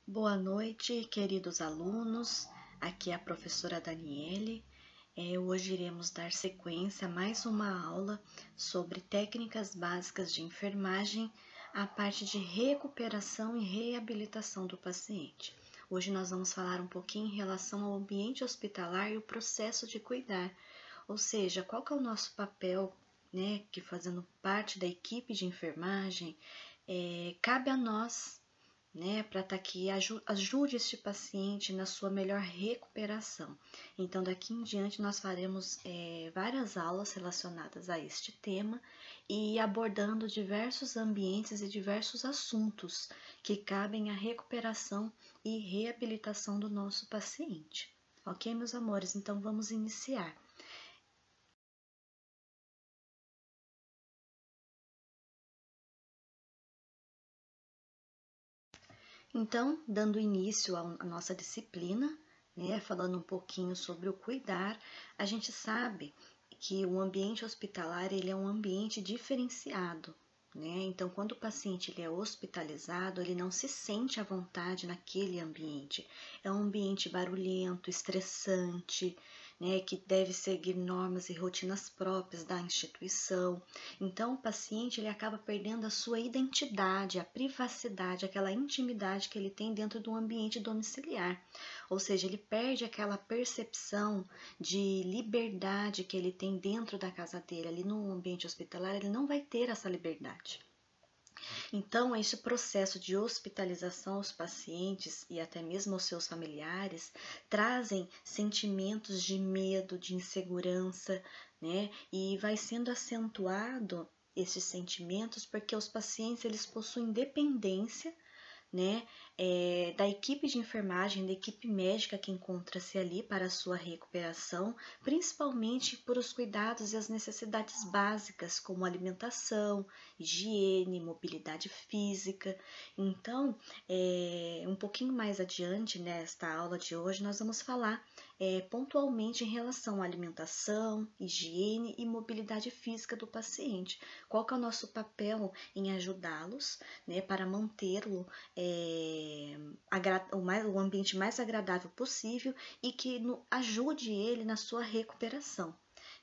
Boa noite, queridos alunos. Aqui é a professora Daniele. Hoje iremos dar sequência a mais uma aula sobre técnicas básicas de enfermagem, a parte de recuperação e reabilitação do paciente. Hoje nós vamos falar um pouquinho em relação ao ambiente hospitalar e o processo de cuidar, ou seja, qual que é o nosso papel, né, que fazendo parte da equipe de enfermagem, cabe a nós, né, para estar aqui, ajude este paciente na sua melhor recuperação. Então, daqui em diante, nós faremos várias aulas relacionadas a este tema e abordando diversos ambientes e diversos assuntos que cabem à recuperação e reabilitação do nosso paciente. Ok, meus amores? Então, vamos iniciar. Então, dando início à nossa disciplina, né, falando um pouquinho sobre o cuidar, a gente sabe que o ambiente hospitalar ele é um ambiente diferenciado, né? Então, quando o paciente ele é hospitalizado, ele não se sente à vontade naquele ambiente. É um ambiente barulhento, estressante, né, que deve seguir normas e rotinas próprias da instituição. Então, o paciente ele acaba perdendo a sua identidade, a privacidade, aquela intimidade que ele tem dentro do ambiente domiciliar. Ou seja, ele perde aquela percepção de liberdade que ele tem dentro da casa dele. Ali no ambiente hospitalar, ele não vai ter essa liberdade. Então, esse processo de hospitalização aos pacientes e até mesmo aos seus familiares trazem sentimentos de medo, de insegurança, né? E vai sendo acentuado esses sentimentos porque os pacientes eles possuem dependência, né, da equipe de enfermagem, da equipe médica que encontra-se ali para a sua recuperação, principalmente por os cuidados e as necessidades básicas, como alimentação, higiene, mobilidade física. Então, um pouquinho mais adiante, nesta aula de hoje, nós vamos falar pontualmente em relação à alimentação, higiene e mobilidade física do paciente. Qual que é o nosso papel em ajudá-los, né, para mantê-lo o ambiente mais agradável possível e que ajude ele na sua recuperação.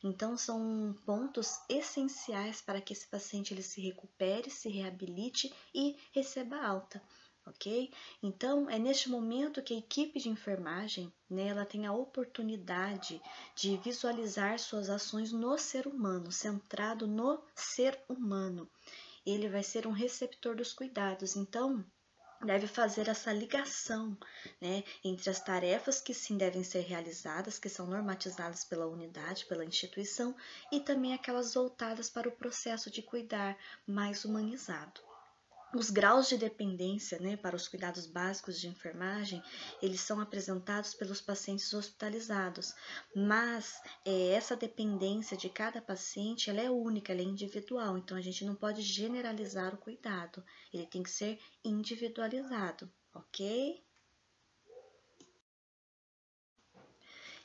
Então, são pontos essenciais para que esse paciente ele se recupere, se reabilite e receba alta, ok? Então, é neste momento que a equipe de enfermagem, né, ela tem a oportunidade de visualizar suas ações no ser humano, centrado no ser humano. Ele vai ser um receptor dos cuidados, então deve fazer essa ligação, né, entre as tarefas que sim devem ser realizadas, que são normatizadas pela unidade, pela instituição, e também aquelas voltadas para o processo de cuidar mais humanizado. Os graus de dependência, né, para os cuidados básicos de enfermagem, eles são apresentados pelos pacientes hospitalizados, mas essa dependência de cada paciente, ela é única, ela é individual, então a gente não pode generalizar o cuidado, ele tem que ser individualizado, ok?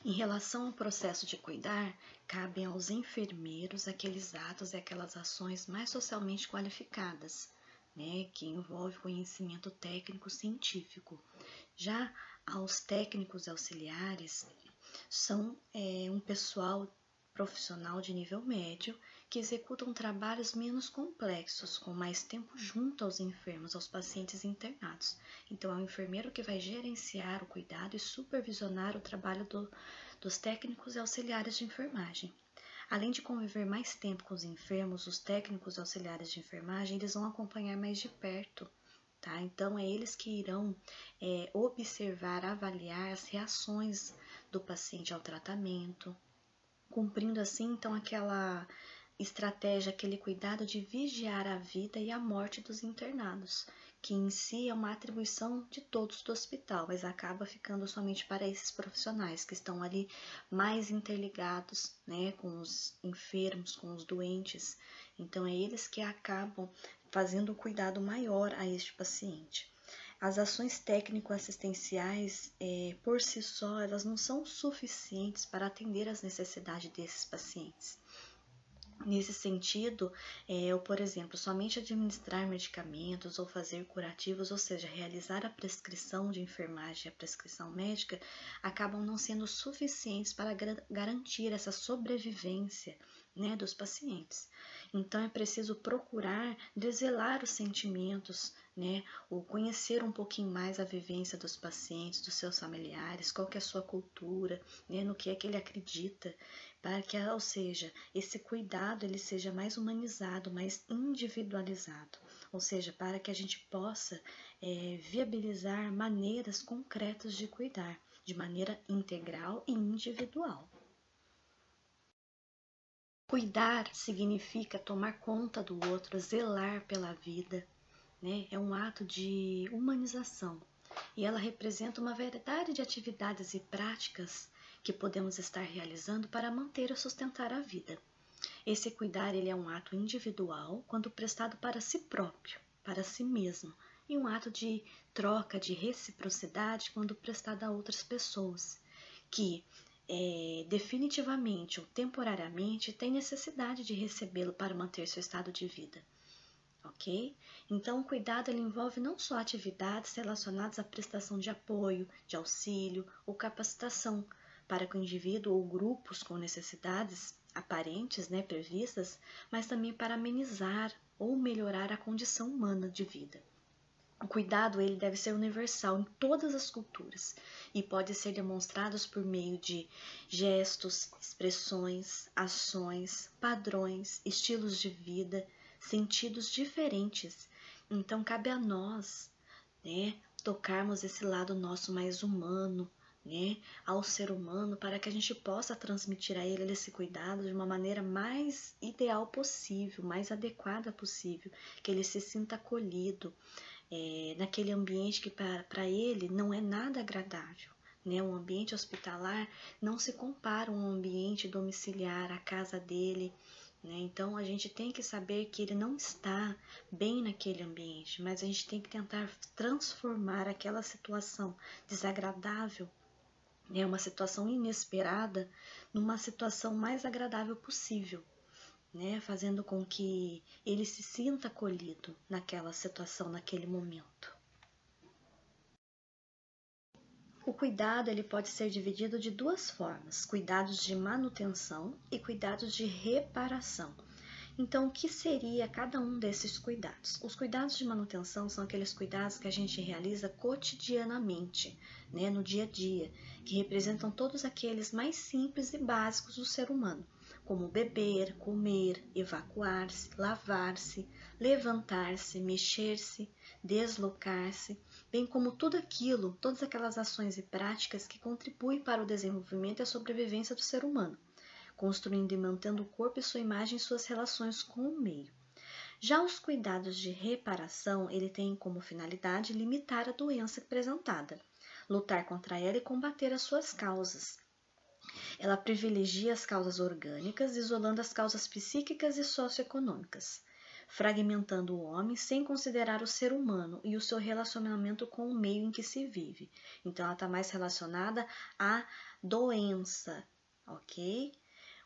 Em relação ao processo de cuidar, cabem aos enfermeiros aqueles atos e aquelas ações mais socialmente qualificadas, né, que envolve conhecimento técnico científico. Já aos técnicos auxiliares, são um pessoal profissional de nível médio que executam trabalhos menos complexos, com mais tempo junto aos enfermos, aos pacientes internados. Então, é o enfermeiro que vai gerenciar o cuidado e supervisionar o trabalho dos técnicos e auxiliares de enfermagem. Além de conviver mais tempo com os enfermos, os técnicos auxiliares de enfermagem, eles vão acompanhar mais de perto, tá? Então, é eles que irão observar, avaliar as reações do paciente ao tratamento, cumprindo assim, então, aquela estratégia, aquele cuidado de vigiar a vida e a morte dos internados, que em si é uma atribuição de todos do hospital, mas acaba ficando somente para esses profissionais que estão ali mais interligados, né, com os enfermos, com os doentes. Então, é eles que acabam fazendo o cuidado maior a este paciente. As ações técnico-assistenciais, por si só, elas não são suficientes para atender às necessidades desses pacientes. Nesse sentido, eu, por exemplo, somente administrar medicamentos ou fazer curativos, ou seja, realizar a prescrição de enfermagem e a prescrição médica, acabam não sendo suficientes para garantir essa sobrevivência, né, dos pacientes. Então, é preciso procurar desvelar os sentimentos, né, ou conhecer um pouquinho mais a vivência dos pacientes, dos seus familiares, qual que é a sua cultura, né, no que é que ele acredita, para que, ou seja, esse cuidado ele seja mais humanizado, mais individualizado, ou seja, para que a gente possa viabilizar maneiras concretas de cuidar, de maneira integral e individual. Cuidar significa tomar conta do outro, zelar pela vida, né? É um ato de humanização e ela representa uma variedade de atividades e práticas que podemos estar realizando para manter ou sustentar a vida. Esse cuidar ele é um ato individual quando prestado para si próprio, para si mesmo, e um ato de troca, de reciprocidade quando prestado a outras pessoas, que definitivamente ou temporariamente têm necessidade de recebê-lo para manter seu estado de vida. Ok? Então, o cuidado ele envolve não só atividades relacionadas à prestação de apoio, de auxílio ou capacitação para que o indivíduo ou grupos com necessidades aparentes, né, previstas, mas também para amenizar ou melhorar a condição humana de vida. O cuidado ele deve ser universal em todas as culturas e pode ser demonstrado por meio de gestos, expressões, ações, padrões, estilos de vida, sentidos diferentes. Então cabe a nós, né, tocarmos esse lado nosso mais humano, né, ao ser humano, para que a gente possa transmitir a ele esse cuidado de uma maneira mais ideal possível, mais adequada possível, que ele se sinta acolhido naquele ambiente que para ele não é nada agradável. Né? Um ambiente hospitalar não se compara a um ambiente domiciliar, a casa dele. Né? Então a gente tem que saber que ele não está bem naquele ambiente, mas a gente tem que tentar transformar aquela situação desagradável, né? Uma situação inesperada, numa situação mais agradável possível. Né, fazendo com que ele se sinta acolhido naquela situação, naquele momento. O cuidado ele pode ser dividido de duas formas: cuidados de manutenção e cuidados de reparação. Então, o que seria cada um desses cuidados? Os cuidados de manutenção são aqueles cuidados que a gente realiza cotidianamente, né, no dia a dia, que representam todos aqueles mais simples e básicos do ser humano, como beber, comer, evacuar-se, lavar-se, levantar-se, mexer-se, deslocar-se, bem como tudo aquilo, todas aquelas ações e práticas que contribuem para o desenvolvimento e a sobrevivência do ser humano, construindo e mantendo o corpo e sua imagem em suas relações com o meio. Já os cuidados de reparação, ele tem como finalidade limitar a doença apresentada, lutar contra ela e combater as suas causas. Ela privilegia as causas orgânicas, isolando as causas psíquicas e socioeconômicas, fragmentando o homem sem considerar o ser humano e o seu relacionamento com o meio em que se vive. Então, ela está mais relacionada à doença, ok?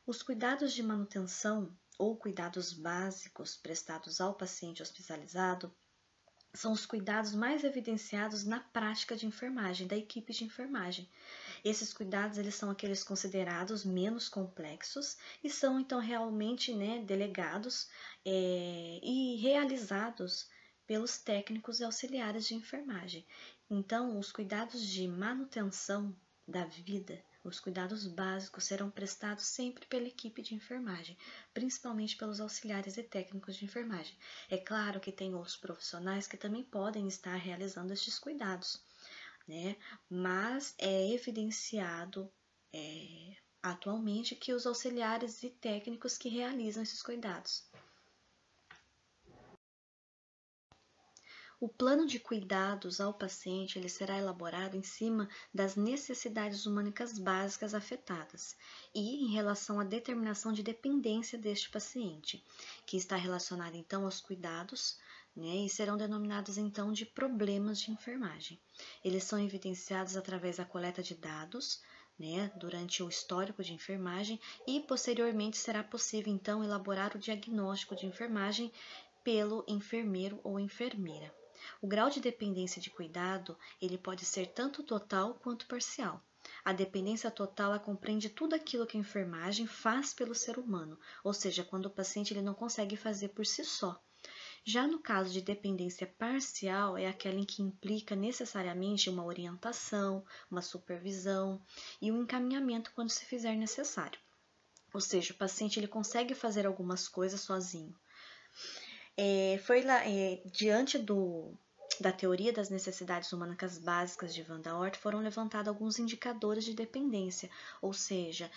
Os cuidados de manutenção ou cuidados básicos prestados ao paciente hospitalizado são os cuidados mais evidenciados na prática de enfermagem, da equipe de enfermagem. Esses cuidados eles são aqueles considerados menos complexos e são então realmente, né, delegados e realizados pelos técnicos e auxiliares de enfermagem. Então, os cuidados de manutenção da vida, os cuidados básicos serão prestados sempre pela equipe de enfermagem, principalmente pelos auxiliares e técnicos de enfermagem. É claro que tem outros profissionais que também podem estar realizando estes cuidados, né? Mas é evidenciado atualmente que os auxiliares e técnicos que realizam esses cuidados. O plano de cuidados ao paciente ele será elaborado em cima das necessidades humânicas básicas afetadas e em relação à determinação de dependência deste paciente, que está relacionada então aos cuidados, né, e serão denominados então de problemas de enfermagem. Eles são evidenciados através da coleta de dados, né, durante o histórico de enfermagem e posteriormente será possível então elaborar o diagnóstico de enfermagem pelo enfermeiro ou enfermeira. O grau de dependência de cuidado, ele pode ser tanto total quanto parcial. A dependência total compreende tudo aquilo que a enfermagem faz pelo ser humano, ou seja, quando o paciente ele não consegue fazer por si só. Já no caso de dependência parcial, é aquela em que implica necessariamente uma orientação, uma supervisão e um encaminhamento quando se fizer necessário. Ou seja, o paciente ele consegue fazer algumas coisas sozinho. Diante da teoria das necessidades humânicas básicas de Van der Ort, foram levantados alguns indicadores de dependência, ou seja,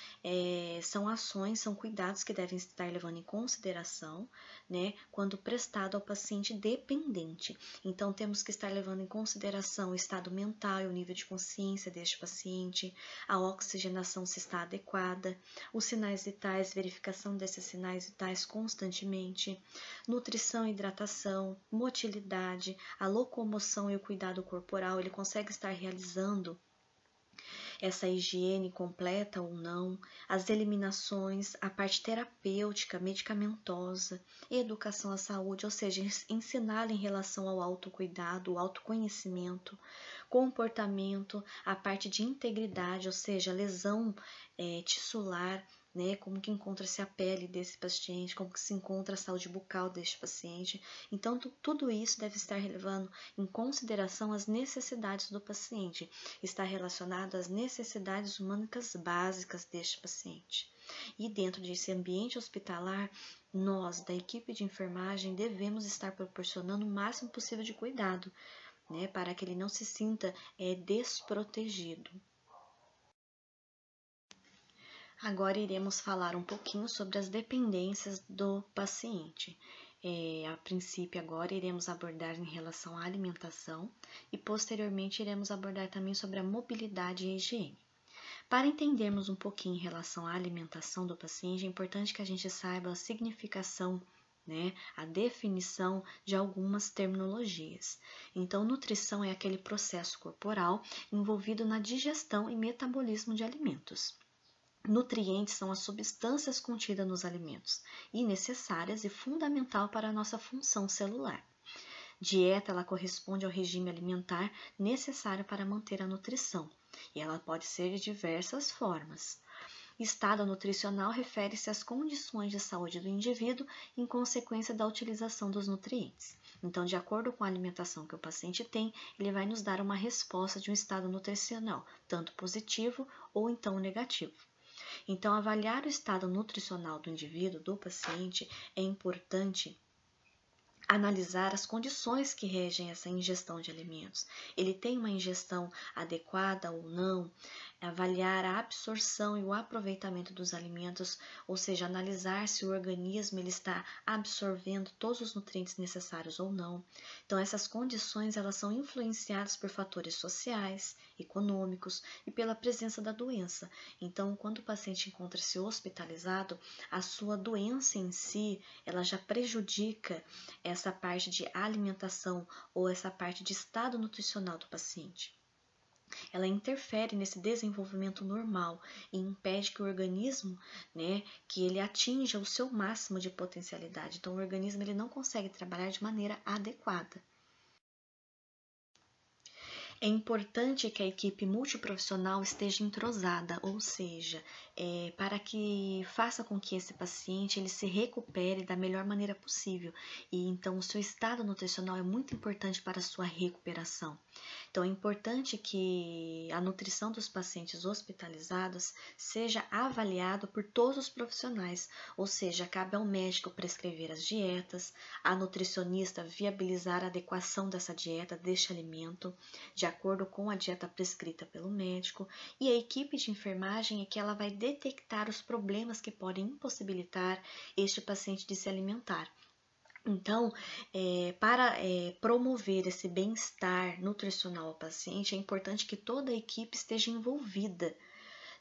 são ações, são cuidados que devem estar levando em consideração, né, quando prestado ao paciente dependente. Então, temos que estar levando em consideração o estado mental e o nível de consciência deste paciente, a oxigenação se está adequada, os sinais vitais, verificação desses sinais vitais constantemente, nutrição e hidratação, motilidade, a locomoção e o cuidado corporal, ele consegue estar realizando essa higiene completa ou não, as eliminações, a parte terapêutica, medicamentosa, educação à saúde, ou seja, ensinar em relação ao autocuidado, o autoconhecimento, comportamento, a parte de integridade, ou seja, lesão tissular, né, como que encontra-se a pele desse paciente, como que se encontra a saúde bucal deste paciente. Então, tudo isso deve estar levando em consideração as necessidades do paciente, está relacionado às necessidades humânicas básicas deste paciente. E dentro desse ambiente hospitalar, nós, da equipe de enfermagem, devemos estar proporcionando o máximo possível de cuidado, né, para que ele não se sinta desprotegido. Agora iremos falar um pouquinho sobre as dependências do paciente. A princípio, agora iremos abordar em relação à alimentação e posteriormente iremos abordar também sobre a mobilidade e higiene. Para entendermos um pouquinho em relação à alimentação do paciente, é importante que a gente saiba a significação, né, a definição de algumas terminologias. Então, nutrição é aquele processo corporal envolvido na digestão e metabolismo de alimentos. Nutrientes são as substâncias contidas nos alimentos e necessárias e fundamental para a nossa função celular. Dieta, ela corresponde ao regime alimentar necessário para manter a nutrição, e ela pode ser de diversas formas. Estado nutricional refere-se às condições de saúde do indivíduo em consequência da utilização dos nutrientes. Então, de acordo com a alimentação que o paciente tem, ele vai nos dar uma resposta de um estado nutricional, tanto positivo ou então negativo. Então, avaliar o estado nutricional do indivíduo, do paciente, é importante analisar as condições que regem essa ingestão de alimentos. Ele tem uma ingestão adequada ou não? Avaliar a absorção e o aproveitamento dos alimentos, ou seja, analisar se o organismo ele está absorvendo todos os nutrientes necessários ou não. Então, essas condições elas são influenciadas por fatores sociais, econômicos e pela presença da doença. Então, quando o paciente encontra-se hospitalizado, a sua doença em si, ela já prejudica essa parte de alimentação ou essa parte de estado nutricional do paciente. Ela interfere nesse desenvolvimento normal e impede que o organismo, né, que ele atinja o seu máximo de potencialidade. Então, o organismo ele não consegue trabalhar de maneira adequada. É importante que a equipe multiprofissional esteja entrosada, ou seja, para que faça com que esse paciente ele se recupere da melhor maneira possível. E então o seu estado nutricional é muito importante para a sua recuperação. Então é importante que a nutrição dos pacientes hospitalizados seja avaliada por todos os profissionais, ou seja, cabe ao médico prescrever as dietas, a nutricionista viabilizar a adequação dessa dieta, deste alimento, de acordo com a dieta prescrita pelo médico, e a equipe de enfermagem é que ela vai detectar os problemas que podem impossibilitar este paciente de se alimentar. Então, para promover esse bem-estar nutricional ao paciente, é importante que toda a equipe esteja envolvida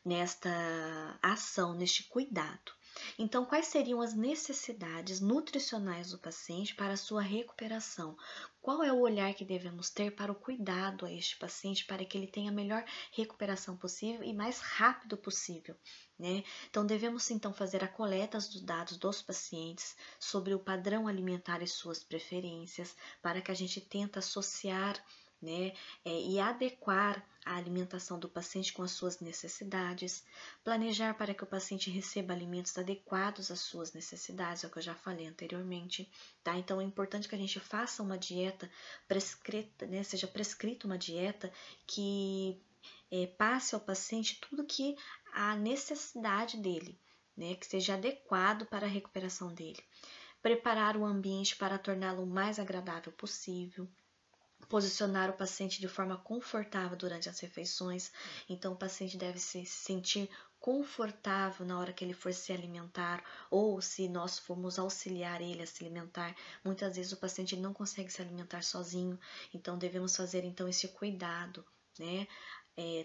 nesta ação, neste cuidado. Então, quais seriam as necessidades nutricionais do paciente para a sua recuperação? Qual é o olhar que devemos ter para o cuidado a este paciente para que ele tenha a melhor recuperação possível e mais rápido possível, né? Então, devemos então fazer a coleta dos dados dos pacientes sobre o padrão alimentar e suas preferências, para que a gente tente associar, né, e adequar a alimentação do paciente com as suas necessidades, planejar para que o paciente receba alimentos adequados às suas necessidades, é o que eu já falei anteriormente, tá? Então é importante que a gente faça uma dieta prescrita, né, seja prescrita uma dieta que passe ao paciente tudo que a necessidade dele, né, que seja adequado para a recuperação dele. Preparar o ambiente para torná-lo o mais agradável possível, posicionar o paciente de forma confortável durante as refeições. Então, o paciente deve se sentir confortável na hora que ele for se alimentar, ou se nós formos auxiliar ele a se alimentar. Muitas vezes o paciente não consegue se alimentar sozinho, então devemos fazer então esse cuidado, né?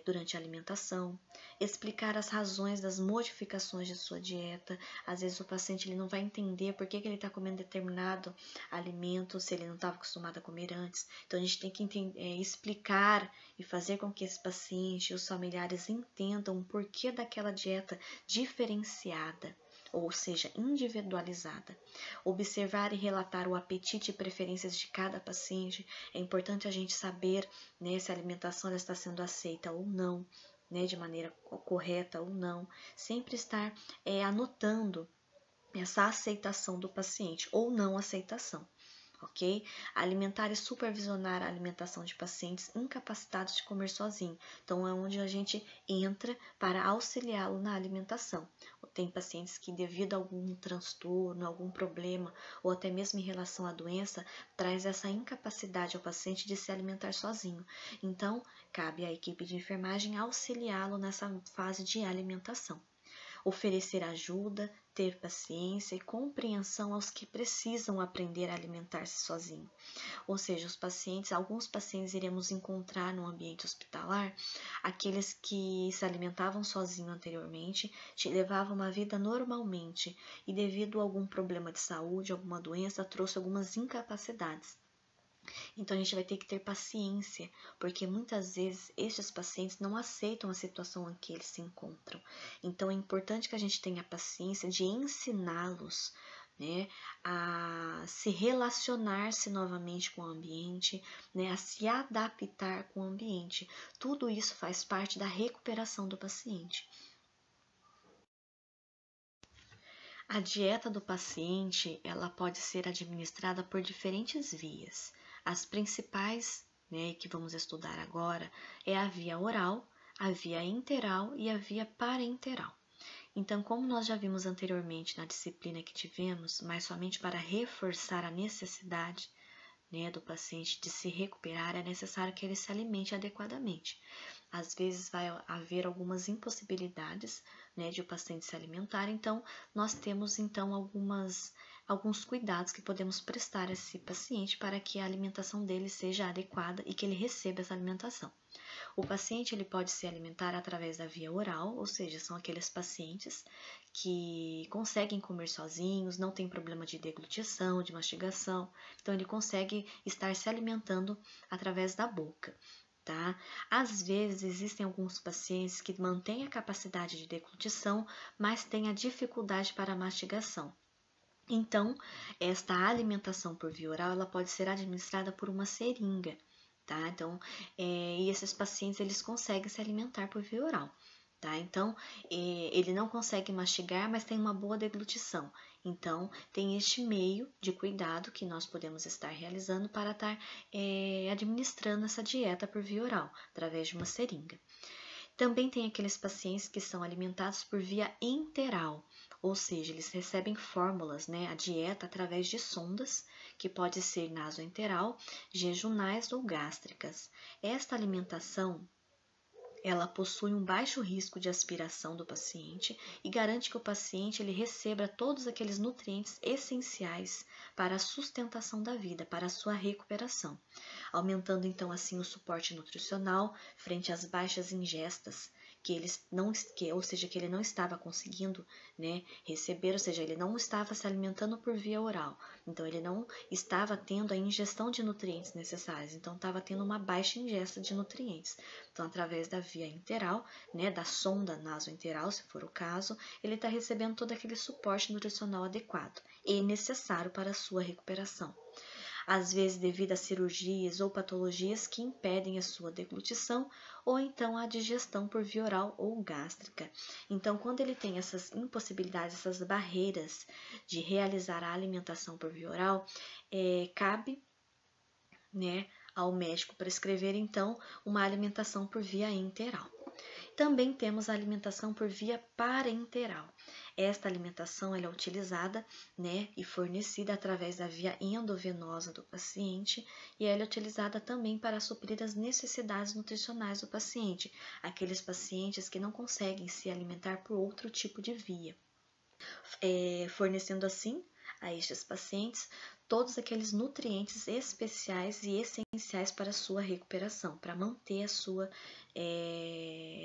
Durante a alimentação, explicar as razões das modificações de sua dieta. Às vezes o paciente ele não vai entender por que ele está comendo determinado alimento se ele não estava acostumado a comer antes. Então a gente tem que explicar e fazer com que esse paciente e os familiares entendam o porquê daquela dieta diferenciada, ou seja, individualizada. Observar e relatar o apetite e preferências de cada paciente. É importante a gente saber, né, se a alimentação está sendo aceita ou não, né, de maneira correta ou não. Sempre estar anotando essa aceitação do paciente ou não aceitação. Ok? Alimentar e supervisionar a alimentação de pacientes incapacitados de comer sozinho. Então, é onde a gente entra para auxiliá-lo na alimentação. Tem pacientes que, devido a algum transtorno, algum problema, ou até mesmo em relação à doença, traz essa incapacidade ao paciente de se alimentar sozinho. Então, cabe à equipe de enfermagem auxiliá-lo nessa fase de alimentação. Oferecer ajuda, ter paciência e compreensão aos que precisam aprender a alimentar-se sozinho. Ou seja, alguns pacientes iremos encontrar no ambiente hospitalar aqueles que se alimentavam sozinho anteriormente, levavam uma vida normalmente e devido a algum problema de saúde, alguma doença, trouxe algumas incapacidades. Então a gente vai ter que ter paciência, porque muitas vezes estes pacientes não aceitam a situação em que eles se encontram. Então é importante que a gente tenha paciência de ensiná-los, né, a se relacionar-se novamente com o ambiente, né, a se adaptar com o ambiente. Tudo isso faz parte da recuperação do paciente. A dieta do paciente, ela pode ser administrada por diferentes vias. As principais, né, que vamos estudar agora, é a via oral, a via enteral e a via parenteral. Então, como nós já vimos anteriormente na disciplina que tivemos, mas somente para reforçar a necessidade, né, do paciente de se recuperar, é necessário que ele se alimente adequadamente. Às vezes vai haver algumas impossibilidades, né, de o paciente se alimentar, então nós temos então alguns cuidados que podemos prestar a esse paciente para que a alimentação dele seja adequada e que ele receba essa alimentação. O paciente ele pode se alimentar através da via oral, ou seja, são aqueles pacientes que conseguem comer sozinhos, não tem problema de deglutição, de mastigação, então ele consegue estar se alimentando através da boca. Tá? Às vezes existem alguns pacientes que mantêm a capacidade de deglutição, mas têm a dificuldade para a mastigação. Então, esta alimentação por via oral ela pode ser administrada por uma seringa, tá? Então, e esses pacientes eles conseguem se alimentar por via oral. Tá? Então, ele não consegue mastigar, mas tem uma boa deglutição. Então, tem este meio de cuidado que nós podemos estar realizando para estar administrando essa dieta por via oral, através de uma seringa. Também tem aqueles pacientes que são alimentados por via enteral, ou seja, eles recebem fórmulas, né, a dieta através de sondas, que pode ser nasoenteral, jejunais ou gástricas. Esta alimentação ela possui um baixo risco de aspiração do paciente e garante que o paciente ele receba todos aqueles nutrientes essenciais para a sustentação da vida, para a sua recuperação, aumentando então assim o suporte nutricional frente às baixas ingestas ou seja, que ele não estava conseguindo, né, receber, ou seja, ele não estava se alimentando por via oral. Então, ele não estava tendo a ingestão de nutrientes necessários. Então, estava tendo uma baixa ingesta de nutrientes. Então, através da via enteral, né, da sonda nasoenteral, se for o caso, ele está recebendo todo aquele suporte nutricional adequado e necessário para a sua recuperação. Às vezes devido a cirurgias ou patologias que impedem a sua deglutição ou então a digestão por via oral ou gástrica. Então, quando ele tem essas impossibilidades, essas barreiras de realizar a alimentação por via oral, cabe, né, ao médico prescrever então uma alimentação por via enteral. Também temos a alimentação por via parenteral. Esta alimentação ela é utilizada, né, e fornecida através da via endovenosa do paciente e ela é utilizada também para suprir as necessidades nutricionais do paciente, aqueles pacientes que não conseguem se alimentar por outro tipo de via, fornecendo assim a estes pacientes todos aqueles nutrientes especiais e essenciais para a sua recuperação, para manter a sua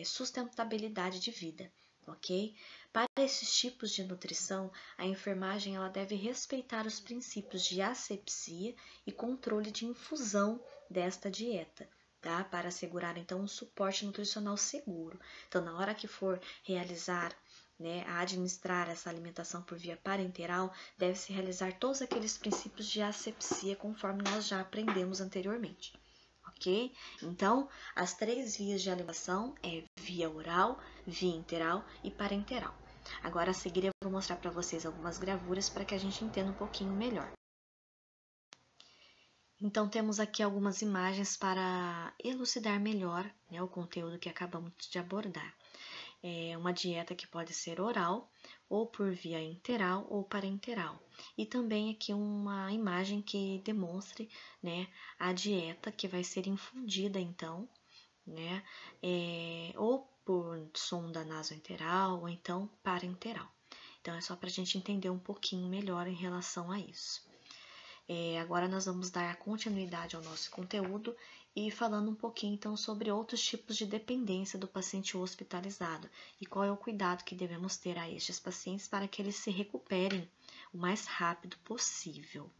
sustentabilidade de vida, ok? Para esses tipos de nutrição, a enfermagem ela deve respeitar os princípios de asepsia e controle de infusão desta dieta, tá? Para assegurar então um suporte nutricional seguro. Então, na hora que for realizar, né, a administrar essa alimentação por via parenteral, deve-se realizar todos aqueles princípios de asepsia conforme nós já aprendemos anteriormente, ok? Então, as 3 vias de alimentação é via oral, via enteral e parenteral. Agora, a seguir, eu vou mostrar para vocês algumas gravuras para que a gente entenda um pouquinho melhor. Então, temos aqui algumas imagens para elucidar melhor, né, o conteúdo que acabamos de abordar. É uma dieta que pode ser oral, ou por via enteral ou parenteral. E também aqui uma imagem que demonstre, né, a dieta que vai ser infundida então, né, ou por sonda nasoenteral ou então parenteral. Então, é só para a gente entender um pouquinho melhor em relação a isso. Agora nós vamos dar continuidade ao nosso conteúdo e falando um pouquinho então sobre outros tipos de dependência do paciente hospitalizado e qual é o cuidado que devemos ter a estes pacientes para que eles se recuperem o mais rápido possível.